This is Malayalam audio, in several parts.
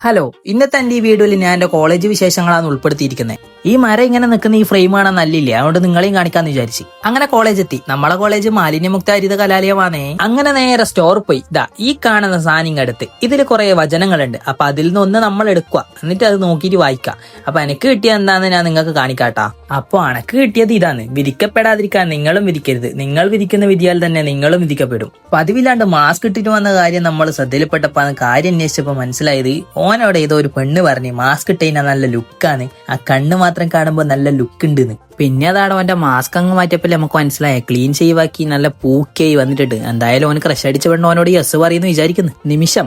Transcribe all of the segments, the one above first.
ഹലോ, ഇന്നത്തെ എൻ്റെ ഈ വീഡിയോയിൽ ഞാൻ എൻ്റെ കോളേജ് വിശേഷങ്ങളാണ് ഉൾപ്പെടുത്തിയിരിക്കുന്നത്. ഈ മരം ഇങ്ങനെ നിൽക്കുന്ന ഈ ഫ്രെയിം കാണാൻ നല്ലില്ല, അതുകൊണ്ട് നിങ്ങളെയും കാണിക്കാന്ന് വിചാരിച്ചു. അങ്ങനെ കോളേജ് എത്തി. നമ്മളെ കോളേജ് മാലിന്യമുക്ത ഹരിത കലാലയമാണേ. അങ്ങനെ നേരെ സ്റ്റോർ പോയി ഈ കാണുന്ന സാധനം എടുത്ത് ഇതിൽ കുറെ വചനങ്ങളുണ്ട്. അപ്പൊ അതിൽ നിന്ന് ഒന്ന് നമ്മൾ എടുക്കുക, എന്നിട്ട് അത് നോക്കിയിട്ട് വായിക്കാം. അപ്പൊ എനിക്ക് കിട്ടിയത് എന്താന്ന് ഞാൻ നിങ്ങൾക്ക് കാണിക്കാട്ടാ. അപ്പൊ അനക്ക് കിട്ടിയത് ഇതാണ്: വിധിക്കപ്പെടാതിരിക്കാൻ നിങ്ങളും വിധിക്കരുത്, നിങ്ങൾ വിധിക്കുന്ന വിധിയാൽ തന്നെ നിങ്ങളും വിധിക്കപ്പെടും. പതിവില്ലാണ്ട് മാസ്ക് ഇട്ടിട്ട് വന്ന കാര്യം നമ്മൾ ശ്രദ്ധയിൽപ്പെട്ടപ്പോ കാര്യം അന്വേഷിച്ചപ്പോ മനസ്സിലായത് ഓനവിടെ ഏതോ ഒരു പെണ്ണ് പറഞ്ഞ് മാസ്ക് ഇട്ടതിനാ നല്ല ലുക്കാണ്, ആ കണ്ണ് മാത്രം കാണുമ്പോ നല്ല ലുക്ക് ഉണ്ട്. പിന്നെ അതാണ് അവന്റെ മാസ്ക് അങ്ങ് മാറ്റിയപ്പോൾ നമുക്ക് മനസ്സിലായ ക്ലീൻ ഷേവാക്കി നല്ല പൂക്കായി വന്നിട്ടുണ്ട്. എന്തായാലും ഓന് ക്രഷ് അടിച്ച പെണ്ണ് ഓനോട് യെസ് പറയുന്നു വിചാരിക്കുന്നു. നിമിഷം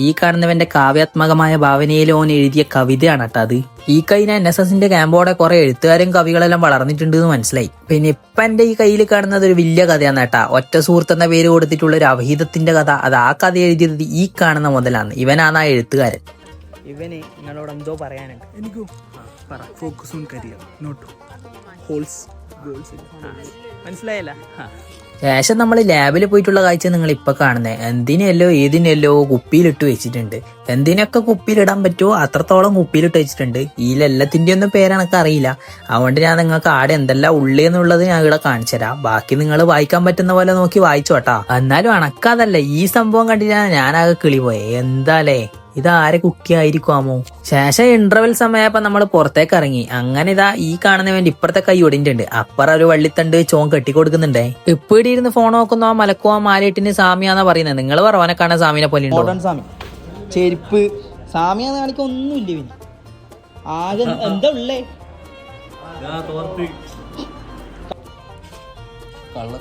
ഈ കാണുന്നവന്റെ കാവ്യാത്മകമായ ഭാവനയിൽ ഓൻ എഴുതിയ കവിതയാണ് കേട്ടോ അത്. ഈ കഴിഞ്ഞ NSSന്റെ ക്യാമ്പോടെ കുറെ എഴുത്തുകാരും കവികളെല്ലാം വളർന്നിട്ടുണ്ട് എന്ന് മനസ്സിലായി. പിന്നെ ഇപ്പൊ എന്റെ ഈ കയ്യിൽ കാണുന്നത് ഒരു വലിയ കഥയാണ് കേട്ടാ. ഒറ്റ സുഹൃത്ത് എന്ന പേര് കൊടുത്തിട്ടുള്ള ഒരു അവഹിതത്തിന്റെ കഥ. അത് ആ കഥ എഴുതിയത് ഈ കാണുന്ന മുതലാണ്. ഇവനാണ് ആ എഴുത്തുകാരൻ. ഇവന് നിങ്ങളോട് എന്തോ പറയാനുണ്ട്. എനിക്കോ focus on career, not holes girls. മനസ്സിലായല്ല? ശേഷം നമ്മൾ ലാബിൽ പോയിട്ടുള്ള കാഴ്ച നിങ്ങൾ ഇപ്പൊ കാണുന്നത്. എന്തിനെല്ലോ ഏതിനെല്ലോ കുപ്പിയിലിട്ട് വെച്ചിട്ടുണ്ട്. എന്തിനൊക്കെ കുപ്പിയിലിടാൻ പറ്റുമോ അത്രത്തോളം കുപ്പിയിലിട്ട് വെച്ചിട്ടുണ്ട്. ഇതിലെല്ലാത്തിന്റെ ഒന്നും പേരെനക്ക് അറിയില്ല, അതുകൊണ്ട് ഞാൻ നിങ്ങൾക്ക് ആടെ എന്തെല്ലാം ഉള്ളേന്നുള്ളത് ഞാൻ ഇവിടെ കാണിച്ചു തരാം. ബാക്കി നിങ്ങൾ വായിക്കാൻ പറ്റുന്ന പോലെ നോക്കി വായിച്ചോട്ടാ. എന്നാലും അണക്കാതല്ല, ഈ സംഭവം കണ്ടിട്ടാണ് ഞാനാകെ കിളി പോയെ. എന്താലേ, ഇതാരെ കുട്ടിയായിരിക്കുമോ? ശേഷം ഇന്റർവെൽ സമയപ്പോ നമ്മൾ പുറത്തേക്ക് ഇറങ്ങി. അങ്ങനെ ഈ കാണുന്നവന്റെ ഇപ്പുറത്തെ കൈ ഒടിഞ്ഞിട്ടുണ്ട്. അപ്പുറം ഒരു വള്ളിത്തണ്ട് ചോൻ കെട്ടിക്കൊടുക്കുന്നുണ്ടേ. ഇപ്പൊ ഇവിടെ ഇരുന്ന് ഫോൺ നോക്കുന്നോ മലക്കോ മാലിട്ടിന് സാമിയാന്നാ പറയുന്നത്. നിങ്ങൾ പറവനെ കാണാൻ സാമിനെ പോലെ മോഡേൺ സാമി ചെരുപ്പ് സാമിയാന്ന് കാണിക്കാൻ ഒന്നുമില്ല. പിന്നെ ആകെ എന്താ ഉള്ളേ? കള്ള